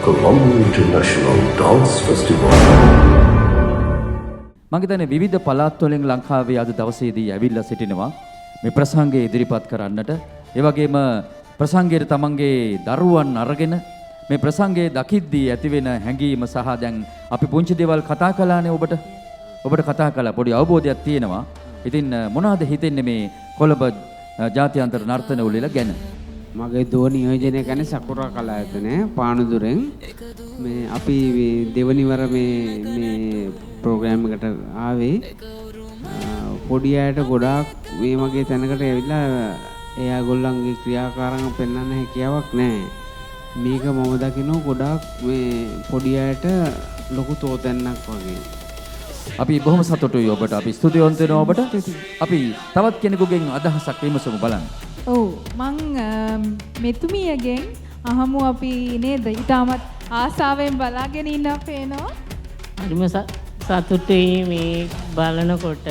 Colombo International Dance Festival. මම හිතන්නේ විවිධ පළාත් වලින් ලංකාවේ අද දවසේදී ඇවිල්ලා සිටිනවා මේ ප්‍රසංගය ඉදිරිපත් කරන්නට. ඒ වගේම ප්‍රසංගයේ තමන්ගේ දරුවන් අරගෙන මේ ප්‍රසංගයේ දකිද්දී ඇතිවෙන හැඟීම සහ දැන් අපි පුංචි දේවල් කතා කළානේ ඔබට කතා කළා පොඩි අවබෝධයක් තියෙනවා. ඉතින් මොනවද හිතෙන්නේ මේ කොළඹ ජාත්‍යන්තර නර්තන උළෙල ගැන? මගේ දුව නියෝජනය කරන සකුරා කලායතනය පානදුරෙන් මේ අපි දෙවනිවර මේ ප්‍රෝග්‍රෑම් එකට ආවේ පොඩි අයට ගොඩාක් මේ වගේ තැනකට ඇවිල්ලා එයාගොල්ලන්ගේ ක්‍රියාකාරකම් පෙන්වන්න හැකියාවක් නැහැ. මේක මම දකිනවා ගොඩාක් මේ පොඩි අයට ලොකු තෝතැන්නක් වගේ. අපි බොහොම සතුටුයි ඔබට. අපි ස්තුතිවන්ත වෙනවා ඔබට. අපි තවත් කෙනෙකුගෙන් අදහසක් විමසමු බලන්න. ඔව් මං මෙතුමියගෙන් අහමු අපි නේද ඊටමත් ආසාවෙන් බලාගෙන ඉන්නා පේනවා. හරිම සතුටුයි මේ බලනකොට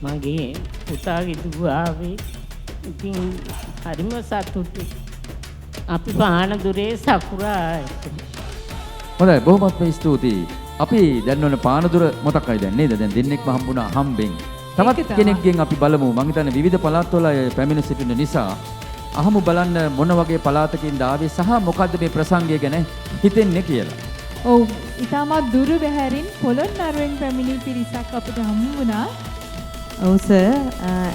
මගේ පුතාගේ දුව ආවේ. ඉතින් හරිම සතුටුයි. අපි පානදුරේ සකුරා. හොඳයි බොහොමත්ම ස්තුතියි. අපි දැන් ඔන්න පානදුර මොකක්ද දැන් නේද? දැන් දෙන්නෙක්ම හම්බුණා හම්බෙන්. තවත් කෙනෙක්ගෙන් අපි බලමු. මම හිතන්නේ විවිධ පළාත්වල පැමිණ සිටින නිසා අහමු බලන්න මොන වගේ පළාතකින්ද ආවේ සහ මොකද්ද මේ ප්‍රසංගය ගැන හිතෙන්නේ කියලා. ඔව් ඊටමත් දුරු බැහැරින් පොළොන්නරුවෙන් පැමිණි පිරිසක් අපිට හමු වුණා. ඔව් සර්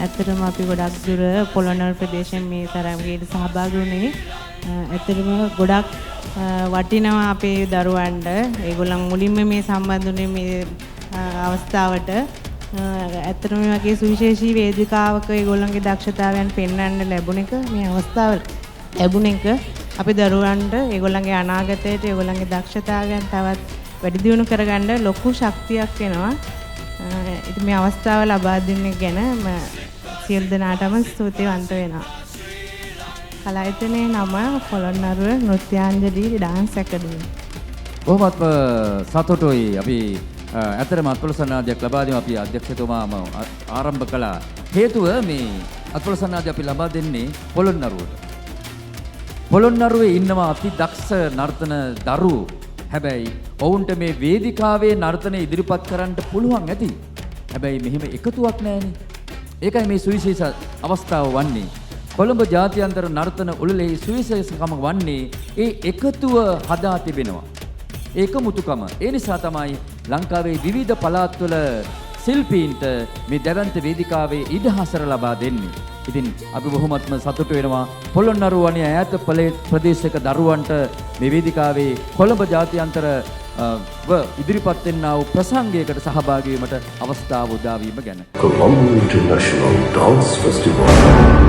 ඇත්තටම අපි ගොඩක් දුර පොළොන්නරු ප්‍රදේශයෙන් මේ තරගයට සහභාගී වුණේ. ඇත්තටම ගොඩක් වටිනවා අපේ දරුවන්ට. ඒගොල්ලන් මුලින්ම මේ සම්බන්ධ වුණේ මේ අවස්ථාවට. ඇත්තටම මේ වගේ සුවිශේෂී වේදිකාවක ඒගොල්ලන්ගේ දක්ෂතාවයන් පෙන්වන්න ලැබුණ එක මේ අවස්ථාව ලැබුණ එක අපේ දරුවන්ට ඒගොල්ලන්ගේ අනාගතයට ඒගොල්ලන්ගේ දක්ෂතාවයන් තවත් වැඩි දියුණු කරගන්න ලොකු ශක්තියක් වෙනවා. ඉතින් මේ අවස්ථාව ලබා දෙන්න ගැන සියලු දෙනාටම ස්තුතිවන්ත වෙනවා. කලායතනයේ නම පොළොන්නරුව නෘත්‍යාංජලි ඩාන්ස් ඇකඩමි. බොහොමත්ම සතුටුයි. අපි ඇත්තටම අත්පොළ සන්නාදයක් ලබා දීම අපි අධ්‍යක්ෂතුමාම ආරම්භ කළා. හේතුව මේ අත්පොළ සන්නාදය අපි ලබා දෙන්නේ පොළොන්නරුවට. පොළොන්නරුවේ ඉන්නවා අති දක්ෂ නර්තන දරුවෝ. හැබැයි ඔවුන්ට මේ වේදිකාවේ නර්තනය ඉදිරිපත් කරන්න පුළුවන් ඇති. හැබැයි මෙහෙම එකතුවක් නැහැනේ. ඒකයි මේ සුවිශේෂ අවස්ථාව වන්නේ. කොළඹ ජාත්‍යන්තර නර්තන උළෙලෙහි සුවිශේෂකම වන්නේ ඒ එකතුව හදා තිබෙනවා. ඒකමුතුකම. ඒ නිසා තමයි ලංකාවේ විවිධ පළාත්වල ශිල්පීන්ට මේ දැවැන්ත වේදිකාවේ ඉඩහසර ලබා දෙන්නේ. ඉතින් අපි බොහොමත්ම සතුටු වෙනවා පොළොන්නරුව වනේ ඈත ප්‍රදේශයක දරුවන්ට මේ වේදිකාවේ කොළඹ ජාත්‍යන්තර ඉදිරිපත් වෙන්නා වූ ප්‍රසංගයකට සහභාගී වීමට අවස්ථාව උදා වීම ගැන. Colombo International Dance Festival.